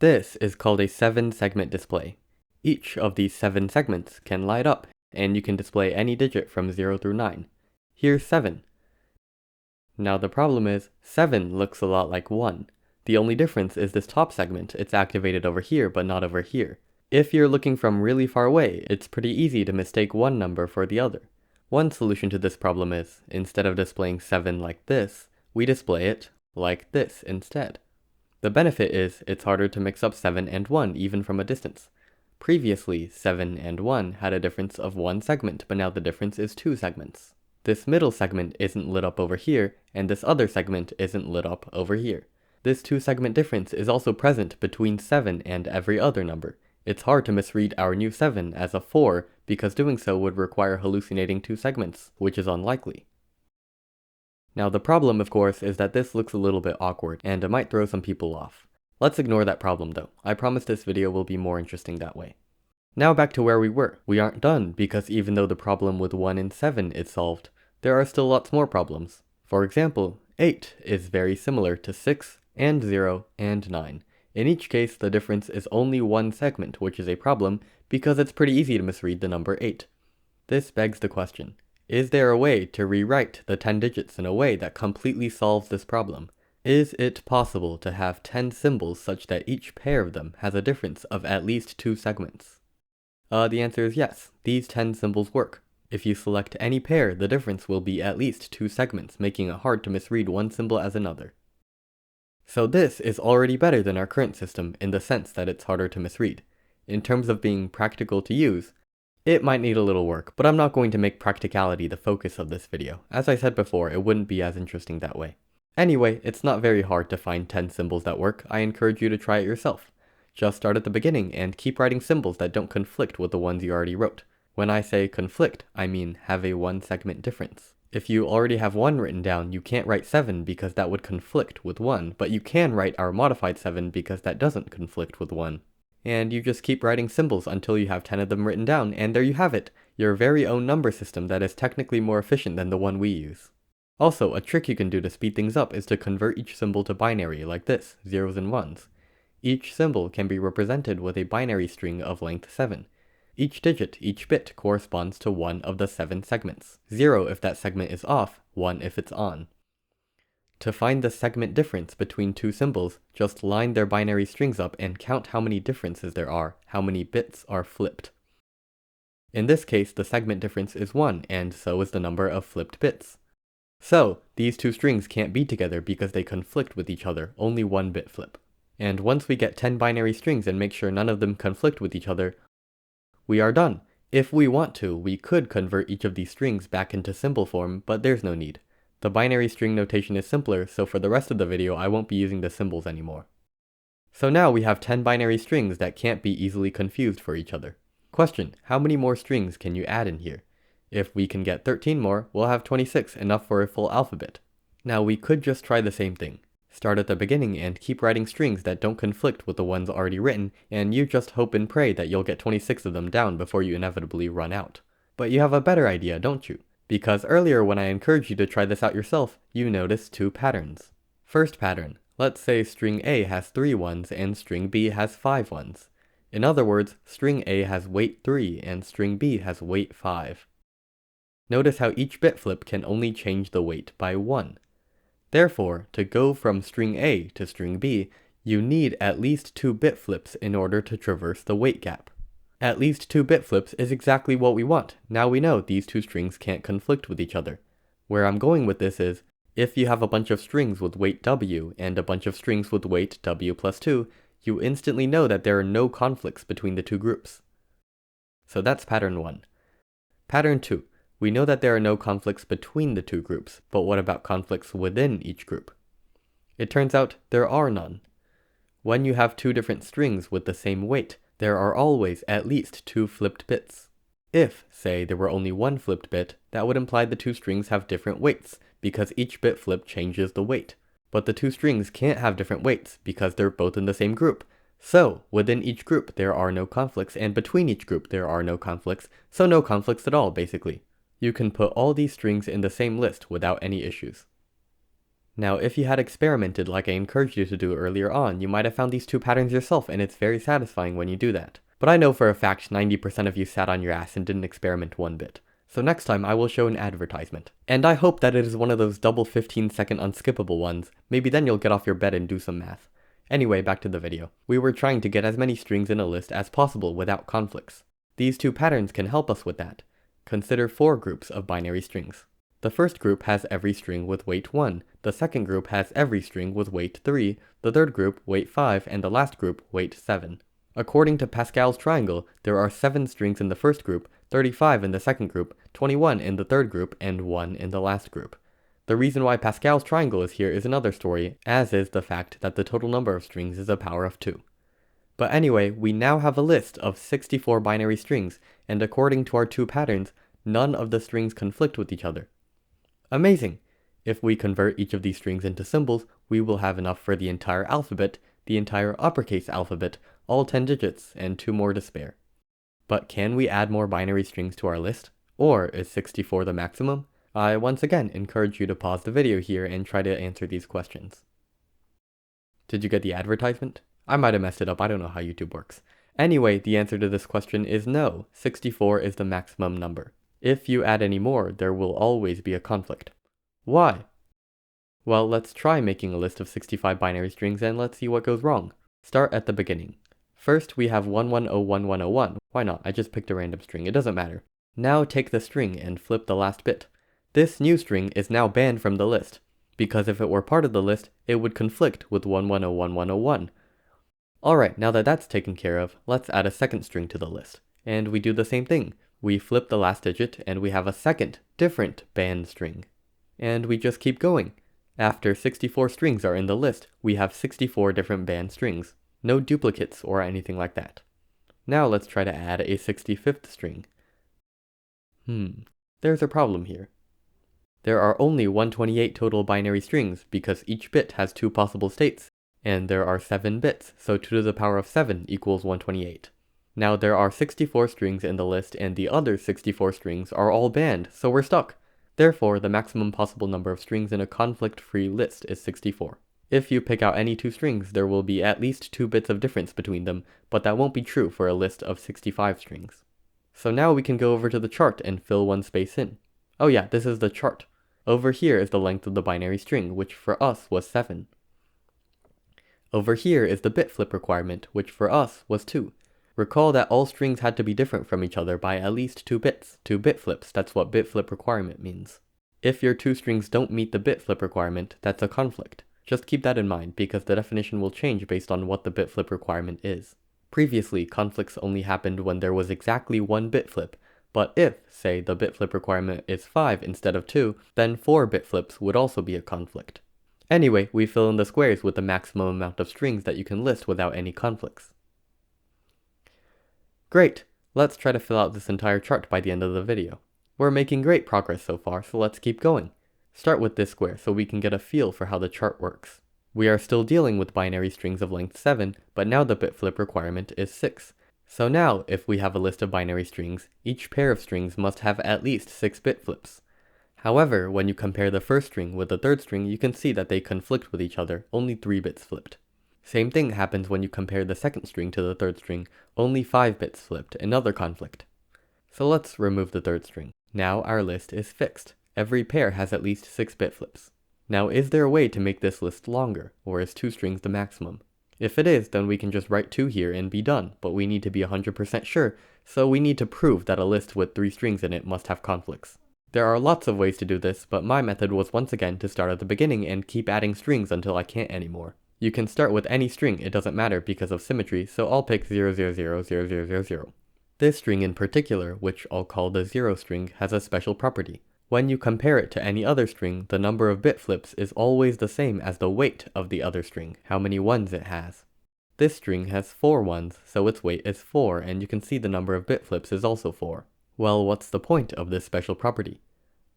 This is called a 7-segment display. Each of these 7 segments can light up, and you can display any digit from 0 through 9. Here's 7. Now the problem is, 7 looks a lot like 1. The only difference is this top segment. It's activated over here, but not over here. If you're looking from really far away, it's pretty easy to mistake one number for the other. One solution to this problem is, instead of displaying 7 like this, we display it like this instead. The benefit is, it's harder to mix up 7 and 1 even from a distance. Previously, 7 and 1 had a difference of 1 segment, but now the difference is 2 segments. This middle segment isn't lit up over here, and this other segment isn't lit up over here. This 2-segment difference is also present between 7 and every other number. It's hard to misread our new 7 as a 4 because doing so would require hallucinating 2 segments, which is unlikely. Now the problem, of course, is that this looks a little bit awkward, and it might throw some people off. Let's ignore that problem though. I promise this video will be more interesting that way. Now back to where we were. We aren't done, because even though the problem with 1 and 7 is solved, there are still lots more problems. For example, 8 is very similar to 6 and 0 and 9. In each case, the difference is only 1 segment, which is a problem because it's pretty easy to misread the number 8. This begs the question, is there a way to rewrite the 10 digits in a way that completely solves this problem? Is it possible to have 10 symbols such that each pair of them has a difference of at least 2 segments? The answer is yes. These 10 symbols work. If you select any pair, the difference will be at least 2 segments, making it hard to misread one symbol as another. So this is already better than our current system in the sense that it's harder to misread. In terms of being practical to use, it might need a little work, but I'm not going to make practicality the focus of this video. As I said before, it wouldn't be as interesting that way. Anyway, it's not very hard to find 10 symbols that work. I encourage you to try it yourself. Just start at the beginning and keep writing symbols that don't conflict with the ones you already wrote. When I say conflict, I mean have a 1-segment difference. If you already have 1 written down, you can't write 7 because that would conflict with 1, but you can write our modified 7 because that doesn't conflict with 1. And you just keep writing symbols until you have 10 of them written down, and there you have it, your very own number system that is technically more efficient than the one we use. Also, a trick you can do to speed things up is to convert each symbol to binary like this, 0s and 1s. Each symbol can be represented with a binary string of length 7. Each digit, each bit, corresponds to one of the 7 segments. 0 if that segment is off, 1 if it's on. To find the segment difference between 2 symbols, just line their binary strings up and count how many differences there are, how many bits are flipped. In this case, the segment difference is 1, and so is the number of flipped bits. So, these 2 strings can't be together because they conflict with each other, only 1 bit flip. And once we get 10 binary strings and make sure none of them conflict with each other, we are done. If we want to, we could convert each of these strings back into symbol form, but there's no need. The binary string notation is simpler, so for the rest of the video I won't be using the symbols anymore. So now we have 10 binary strings that can't be easily confused for each other. Question, how many more strings can you add in here? If we can get 13 more, we'll have 26, enough for a full alphabet. Now we could just try the same thing. Start at the beginning and keep writing strings that don't conflict with the ones already written, and you just hope and pray that you'll get 26 of them down before you inevitably run out. But you have a better idea, don't you? Because earlier when I encouraged you to try this out yourself, you noticed 2 patterns. First pattern, let's say string A has 3 ones and string B has 5 ones. In other words, string A has weight 3 and string B has weight 5. Notice how each bit flip can only change the weight by 1. Therefore, to go from string A to string B, you need at least 2 bit flips in order to traverse the weight gap. At least 2 bit flips is exactly what we want. Now we know these 2 strings can't conflict with each other. Where I'm going with this is, if you have a bunch of strings with weight W and a bunch of strings with weight W plus 2, you instantly know that there are no conflicts between the 2 groups. So that's pattern 1. Pattern 2. We know that there are no conflicts between the 2 groups, but what about conflicts within each group? It turns out there are none. When you have 2 different strings with the same weight, there are always at least 2 flipped bits. If, say, there were only 1 flipped bit, that would imply the 2 strings have different weights, because each bit flip changes the weight. But the 2 strings can't have different weights, because they're both in the same group. So, within each group there are no conflicts, and between each group there are no conflicts, so no conflicts at all, basically. You can put all these strings in the same list without any issues. Now, if you had experimented like I encouraged you to do earlier on, you might have found these two patterns yourself, and it's very satisfying when you do that. But I know for a fact 90% of you sat on your ass and didn't experiment one bit. So next time I will show an advertisement. And I hope that it is one of those double 15-second unskippable ones. Maybe then you'll get off your bed and do some math. Anyway, back to the video. We were trying to get as many strings in a list as possible without conflicts. These two patterns can help us with that. Consider 4 groups of binary strings. The first group has every string with weight 1, the second group has every string with weight 3, the third group weight 5, and the last group weight 7. According to Pascal's triangle, there are 7 strings in the first group, 35 in the second group, 21 in the third group, and 1 in the last group. The reason why Pascal's triangle is here is another story, as is the fact that the total number of strings is a power of 2. But anyway, we now have a list of 64 binary strings, and according to our two patterns, none of the strings conflict with each other. Amazing! If we convert each of these strings into symbols, we will have enough for the entire alphabet, the entire uppercase alphabet, all 10 digits, and 2 more to spare. But can we add more binary strings to our list? Or is 64 the maximum? I once again encourage you to pause the video here and try to answer these questions. Did you get the advertisement? I might have messed it up, I don't know how YouTube works. Anyway, the answer to this question is no, 64 is the maximum number. If you add any more, there will always be a conflict. Why? Well, let's try making a list of 65 binary strings and let's see what goes wrong. Start at the beginning. First, we have 11011101. Why not? I just picked a random string, it doesn't matter. Now take the string and flip the last bit. This new string is now banned from the list, because if it were part of the list, it would conflict with 11011101. Alright, now that that's taken care of, let's add a second string to the list. And we do the same thing. We flip the last digit and we have a second, different banned string. And we just keep going. After 64 strings are in the list, we have 64 different banned strings. No duplicates or anything like that. Now let's try to add a 65th string. There's a problem here. There are only 128 total binary strings because each bit has 2 possible states, and there are 7 bits, so 2 to the power of 7 equals 128. Now there are 64 strings in the list and the other 64 strings are all banned, so we're stuck. Therefore, the maximum possible number of strings in a conflict-free list is 64. If you pick out any 2 strings, there will be at least 2 bits of difference between them, but that won't be true for a list of 65 strings. So now we can go over to the chart and fill one space in. Oh yeah, this is the chart. Over here is the length of the binary string, which for us was 7. Over here is the bit flip requirement, which for us was 2. Recall that all strings had to be different from each other by at least 2 bits. 2 bit flips, that's what bit flip requirement means. If your 2 strings don't meet the bit flip requirement, that's a conflict. Just keep that in mind because the definition will change based on what the bit flip requirement is. Previously, conflicts only happened when there was exactly 1 bit flip, but if, say, the bit flip requirement is 5 instead of 2, then 4 bit flips would also be a conflict. Anyway, we fill in the squares with the maximum amount of strings that you can list without any conflicts. Great! Let's try to fill out this entire chart by the end of the video. We're making great progress so far, so let's keep going. Start with this square so we can get a feel for how the chart works. We are still dealing with binary strings of length 7, but now the bit flip requirement is 6. So now, if we have a list of binary strings, each pair of strings must have at least 6 bit flips. However, when you compare the first string with the third string, you can see that they conflict with each other, only 3 bits flipped. Same thing happens when you compare the second string to the third string, only 5 bits flipped, another conflict. So let's remove the third string. Now our list is fixed. Every pair has at least 6 bit flips. Now is there a way to make this list longer, or is 2 strings the maximum? If it is, then we can just write 2 here and be done, but we need to be 100% sure, so we need to prove that a list with 3 strings in it must have conflicts. There are lots of ways to do this, but my method was once again to start at the beginning and keep adding strings until I can't anymore. You can start with any string, it doesn't matter because of symmetry, so I'll pick 0000000. This string in particular, which I'll call the 0 string, has a special property. When you compare it to any other string, the number of bit flips is always the same as the weight of the other string, how many ones it has. This string has 4 ones, so its weight is 4, and you can see the number of bit flips is also 4. Well, what's the point of this special property?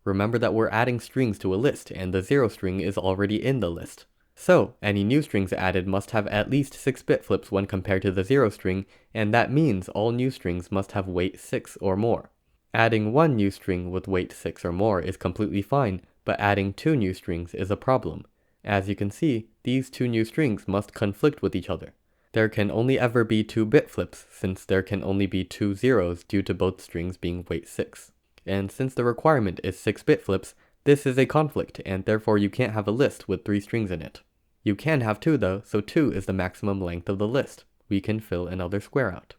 Remember that we're adding strings to a list, and the 0 string is already in the list. So, any new strings added must have at least 6 bit flips when compared to the 0 string, and that means all new strings must have weight 6 or more. Adding 1 new string with weight 6 or more is completely fine, but adding 2 new strings is a problem. As you can see, these two new strings must conflict with each other. There can only ever be 2 bit flips, since there can only be 2 zeros due to both strings being weight 6. And since the requirement is 6 bit flips, this is a conflict, and therefore you can't have a list with 3 strings in it. You can have 2 though, so 2 is the maximum length of the list. We can fill another square out.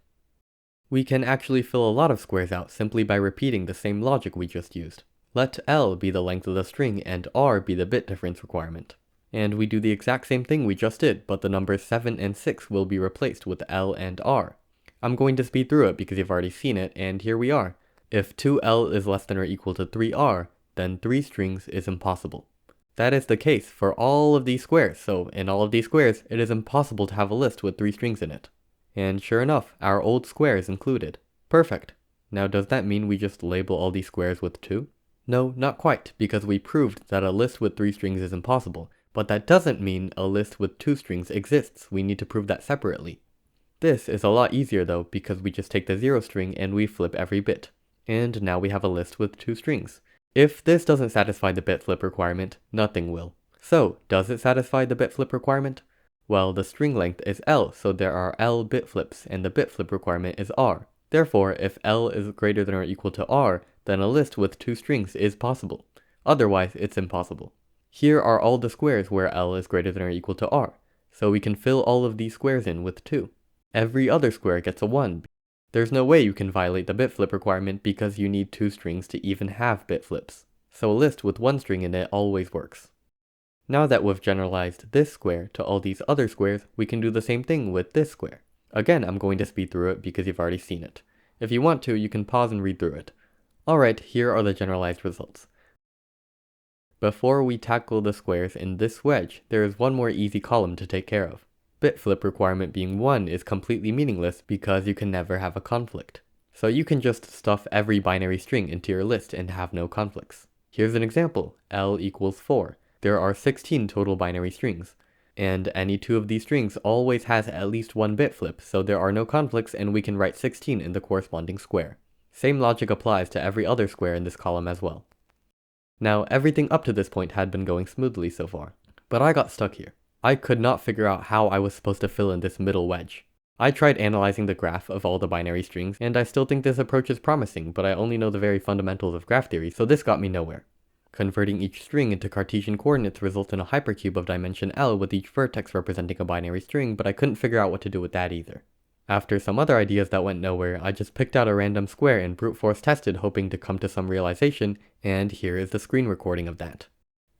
We can actually fill a lot of squares out simply by repeating the same logic we just used. Let L be the length of the string and R be the bit difference requirement. And we do the exact same thing we just did, but the numbers 7 and 6 will be replaced with L and R. I'm going to speed through it because you've already seen it, and here we are. If 2L is less than or equal to 3R, then 3 strings is impossible. That is the case for all of these squares, so in all of these squares, it is impossible to have a list with 3 strings in it. And sure enough, our old square is included. Perfect. Now does that mean we just label all these squares with 2? No, not quite, because we proved that a list with 3 strings is impossible. But that doesn't mean a list with 2 strings exists. We need to prove that separately. This is a lot easier though, because we just take the 0 string and we flip every bit. And now we have a list with 2 strings. If this doesn't satisfy the bit flip requirement, nothing will. So, does it satisfy the bit flip requirement? Well, the string length is L, so there are L bit flips, and the bit flip requirement is R. Therefore, if L is greater than or equal to R, then a list with 2 strings is possible. Otherwise, it's impossible. Here are all the squares where L is greater than or equal to R, so we can fill all of these squares in with 2. Every other square gets a 1. There's no way you can violate the bit flip requirement because you need 2 strings to even have bit flips, so a list with 1 string in it always works. Now that we've generalized this square to all these other squares, we can do the same thing with this square. Again, I'm going to speed through it because you've already seen it. If you want to, you can pause and read through it. Alright, here are the generalized results. Before we tackle the squares in this wedge, there is one more easy column to take care of. Bit flip requirement being 1 is completely meaningless because you can never have a conflict. So you can just stuff every binary string into your list and have no conflicts. Here's an example, L equals 4. There are 16 total binary strings, and any 2 of these strings always has at least 1 bit flip, so there are no conflicts and we can write 16 in the corresponding square. Same logic applies to every other square in this column as well. Now, everything up to this point had been going smoothly so far, but I got stuck here. I could not figure out how I was supposed to fill in this middle wedge. I tried analyzing the graph of all the binary strings, and I still think this approach is promising, but I only know the very fundamentals of graph theory, so this got me nowhere. Converting each string into Cartesian coordinates results in a hypercube of dimension L with each vertex representing a binary string, but I couldn't figure out what to do with that either. After some other ideas that went nowhere, I just picked out a random square and brute force tested hoping to come to some realization, and here is the screen recording of that.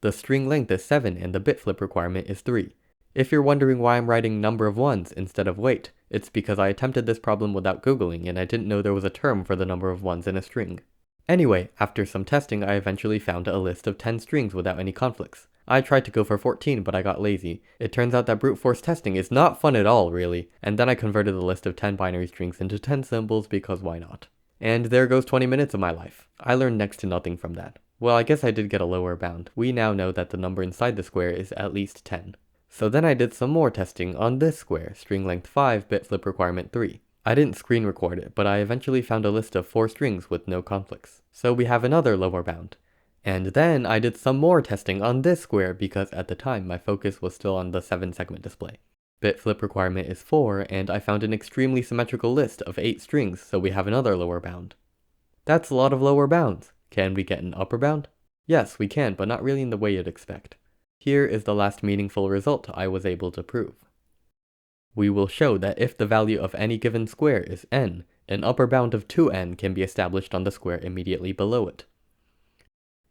The string length is 7 and the bit flip requirement is 3. If you're wondering why I'm writing number of ones instead of weight, it's because I attempted this problem without googling and I didn't know there was a term for the number of ones in a string. Anyway, after some testing I eventually found a list of 10 strings without any conflicts. I tried to go for 14 but I got lazy. It turns out that brute force testing is not fun at all really, and then I converted the list of 10 binary strings into 10 symbols because why not? And there goes 20 minutes of my life. I learned next to nothing from that. Well, I guess I did get a lower bound. We now know that the number inside the square is at least 10. So then I did some more testing on this square, string length 5, bit flip requirement 3. I didn't screen record it, but I eventually found a list of 4 strings with no conflicts. So we have another lower bound. And then I did some more testing on this square because at the time my focus was still on the 7 segment display. Bit flip requirement is 4, and I found an extremely symmetrical list of 8 strings, so we have another lower bound. That's a lot of lower bounds. Can we get an upper bound? Yes, we can, but not really in the way you'd expect. Here is the last meaningful result I was able to prove. We will show that if the value of any given square is n, an upper bound of 2n can be established on the square immediately below it.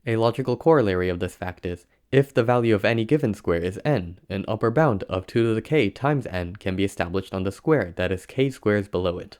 A logical corollary of this fact is, if the value of any given square is n, an upper bound of 2 to the k times n can be established on the square that is k squares below it.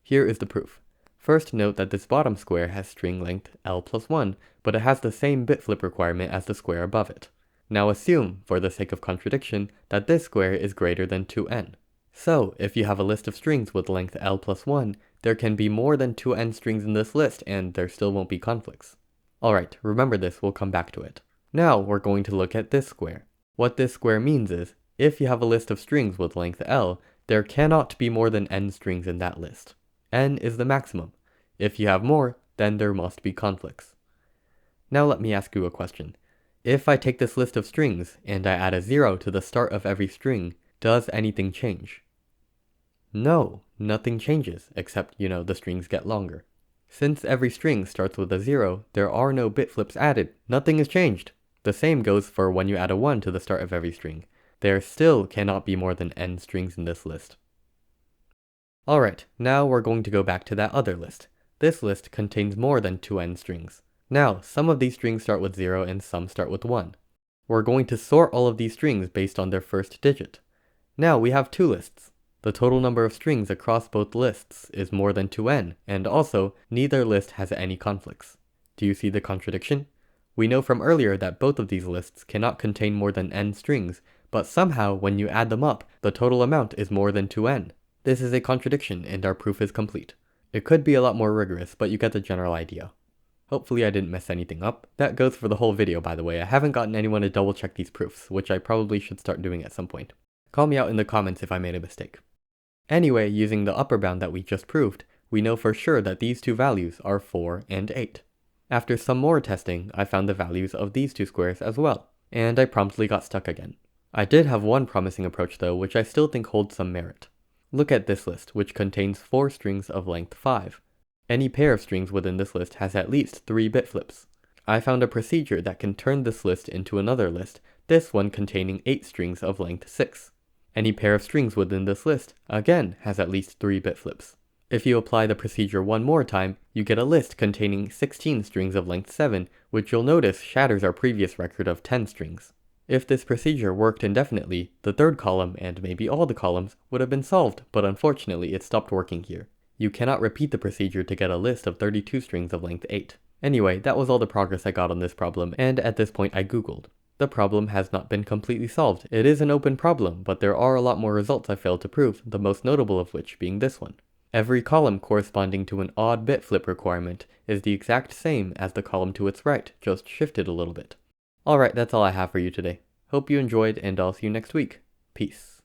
Here is the proof. First note that this bottom square has string length L plus 1, but it has the same bit flip requirement as the square above it. Now assume, for the sake of contradiction, that this square is greater than 2n. So, if you have a list of strings with length L plus 1, there can be more than 2n strings in this list and there still won't be conflicts. Alright, remember this, we'll come back to it. Now we're going to look at this square. What this square means is, if you have a list of strings with length L, there cannot be more than n strings in that list. N is the maximum. If you have more, then there must be conflicts. Now let me ask you a question. If I take this list of strings and I add a 0 to the start of every string, does anything change? No, nothing changes, except, the strings get longer. Since every string starts with a 0, there are no bit flips added. Nothing has changed. The same goes for when you add a 1 to the start of every string. There still cannot be more than n strings in this list. Alright, now we're going to go back to that other list. This list contains more than 2n strings. Now, some of these strings start with 0 and some start with 1. We're going to sort all of these strings based on their first digit. Now we have two lists. The total number of strings across both lists is more than 2n, and also, neither list has any conflicts. Do you see the contradiction? We know from earlier that both of these lists cannot contain more than n strings, but somehow when you add them up, the total amount is more than 2n. This is a contradiction, and our proof is complete. It could be a lot more rigorous, but you get the general idea. Hopefully I didn't mess anything up. That goes for the whole video, by the way. I haven't gotten anyone to double check these proofs, which I probably should start doing at some point. Call me out in the comments if I made a mistake. Anyway, using the upper bound that we just proved, we know for sure that these two values are 4 and 8. After some more testing, I found the values of these two squares as well, and I promptly got stuck again. I did have one promising approach though, which I still think holds some merit. Look at this list, which contains 4 strings of length 5. Any pair of strings within this list has at least 3 bit flips. I found a procedure that can turn this list into another list, this one containing 8 strings of length 6. Any pair of strings within this list, again, has at least 3 bit flips. If you apply the procedure one more time, you get a list containing 16 strings of length 7, which you'll notice shatters our previous record of 10 strings. If this procedure worked indefinitely, the third column, and maybe all the columns, would have been solved, but unfortunately it stopped working here. You cannot repeat the procedure to get a list of 32 strings of length 8. Anyway, that was all the progress I got on this problem, and at this point I googled. The problem has not been completely solved. It is an open problem, but there are a lot more results I failed to prove, the most notable of which being this one. Every column corresponding to an odd bit flip requirement is the exact same as the column to its right, just shifted a little bit. Alright, that's all I have for you today. Hope you enjoyed, and I'll see you next week. Peace.